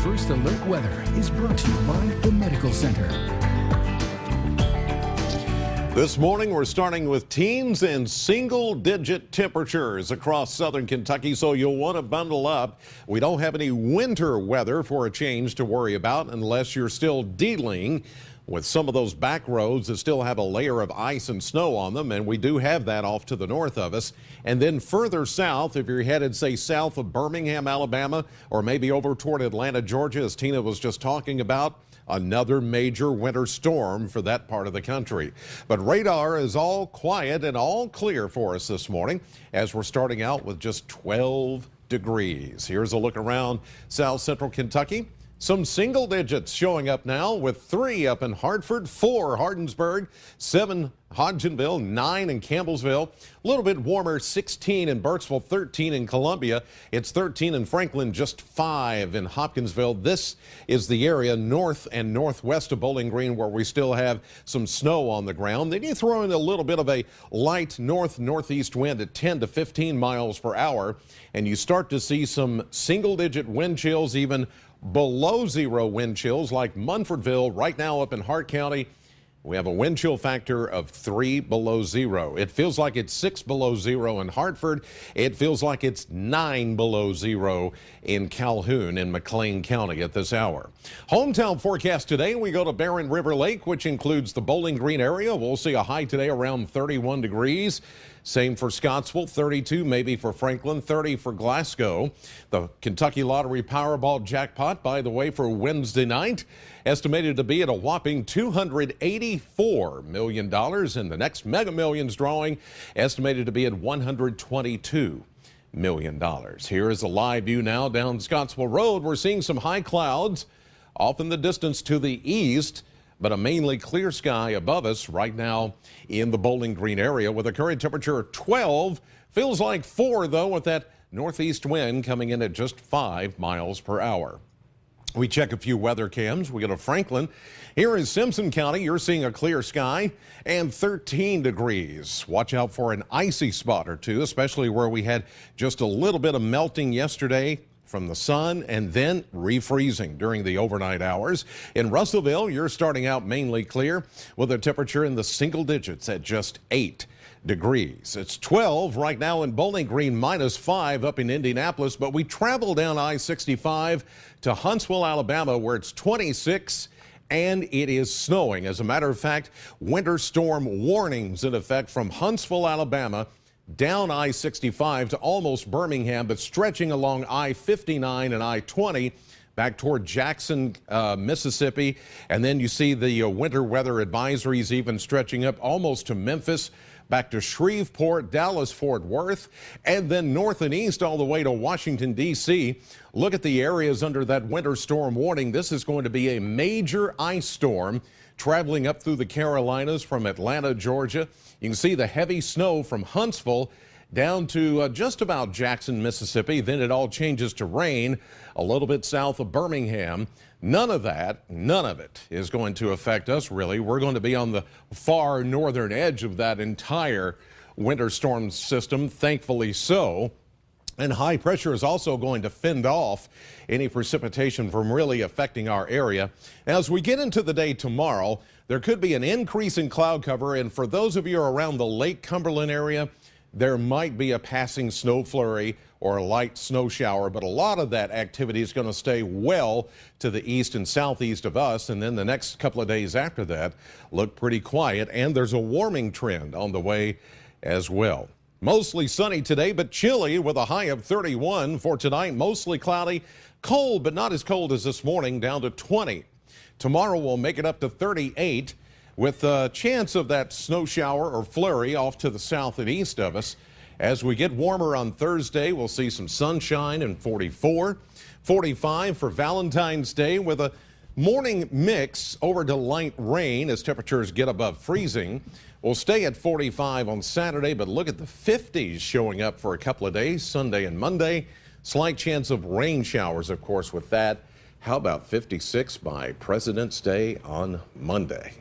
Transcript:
First Alert Weather is brought to you by the Medical Center. This morning, we're starting with teens and single-digit temperatures across southern Kentucky, so you'll want to bundle up. We don't have any winter weather for a change to worry about unless you're still dealing with some of those back roads that still have a layer of ice and snow on them, and we do have that off to the north of us. And then further south, if you're headed, say, south of Birmingham, Alabama, or maybe over toward Atlanta, Georgia, as Tina was just talking about, another major winter storm for that part of the country. But radar is all quiet and all clear for us this morning as we're starting out with just 12 degrees. Here's a look around south central Kentucky. Some single digits showing up now with 3 up in Hartford, 4 Hardinsburg, 7 Hodgenville, 9 in Campbellsville. A little bit warmer, 16 in Burkesville, 13 in Columbia. It's 13 in Franklin, just 5 in Hopkinsville. This is the area north and northwest of Bowling Green where we still have some snow on the ground. Then you throw in a little bit of a light northeast wind at 10 to 15 miles per hour, and you start to see some single-digit wind chills, even below zero wind chills like Munfordville right now up in Hart County. We have a wind chill factor of 3 below zero. It feels like it's 6 below zero in Hartford. It feels like it's 9 below zero in Calhoun in McLean County at this hour. Hometown forecast today, we go to Barren River Lake, which includes the Bowling Green area. We'll see a high today around 31 degrees. Same for Scottsville, 32 maybe for Franklin, 30 for Glasgow. The Kentucky Lottery Powerball jackpot, by the way, for Wednesday night, estimated to be at a whopping $284 million. And the next Mega Millions drawing, estimated to be at $122 million. Here is a live view now down Scottsville Road. We're seeing some high clouds off in the distance to the east, but a mainly clear sky above us right now in the Bowling Green area with a current temperature of 12. Feels like 4, though, with that northeast wind coming in at just 5 miles per hour. We check a few weather cams. We go to Franklin. Here in Simpson County, you're seeing a clear sky and 13 degrees. Watch out for an icy spot or two, especially where we had just a little bit of melting yesterday from the sun and then refreezing during the overnight hours. In Russellville, you're starting out mainly clear with a temperature in the single digits at just 8 degrees. It's 12 right now in Bowling Green, -5 up in Indianapolis, but we travel down I-65 to Huntsville, Alabama, where it's 26 and it is snowing. As a matter of fact, winter storm warnings in effect from Huntsville, Alabama, down I-65 to almost Birmingham, but stretching along I-59 and I-20 back toward Jackson, Mississippi. And then you see the winter weather advisories even stretching up almost to Memphis, back to Shreveport, Dallas, Fort Worth, and then north and east all the way to Washington, D.C. Look at the areas under that winter storm warning. This is going to be a major ice storm traveling up through the Carolinas from Atlanta, Georgia. You can see the heavy snow from Huntsville down to just about Jackson, Mississippi. Then it all changes to rain a little bit south of Birmingham. None of it is going to affect us, really. We're going to be on the far northern edge of that entire winter storm system, thankfully so. And high pressure is also going to fend off any precipitation from really affecting our area. As we get into the day tomorrow, there could be an increase in cloud cover. And for those of you around the Lake Cumberland area, there might be a passing snow flurry or a light snow shower, but a lot of that activity is going to stay well to the east and southeast of us. And then the next couple of days after that look pretty quiet. And there's a warming trend on the way as well. Mostly sunny today, but chilly with a high of 31 for tonight. Mostly cloudy, cold, but not as cold as this morning, down to 20. Tomorrow we'll make it up to 38 with a chance of that snow shower or flurry off to the south and east of us. As we get warmer on Thursday, we'll see some sunshine and 44, 45 for Valentine's Day with a morning mix over to light rain as temperatures get above freezing. We'll stay at 45 on Saturday, but look at the 50s showing up for a couple of days, Sunday and Monday. Slight chance of rain showers, of course, with that. How about 56 by President's Day on Monday?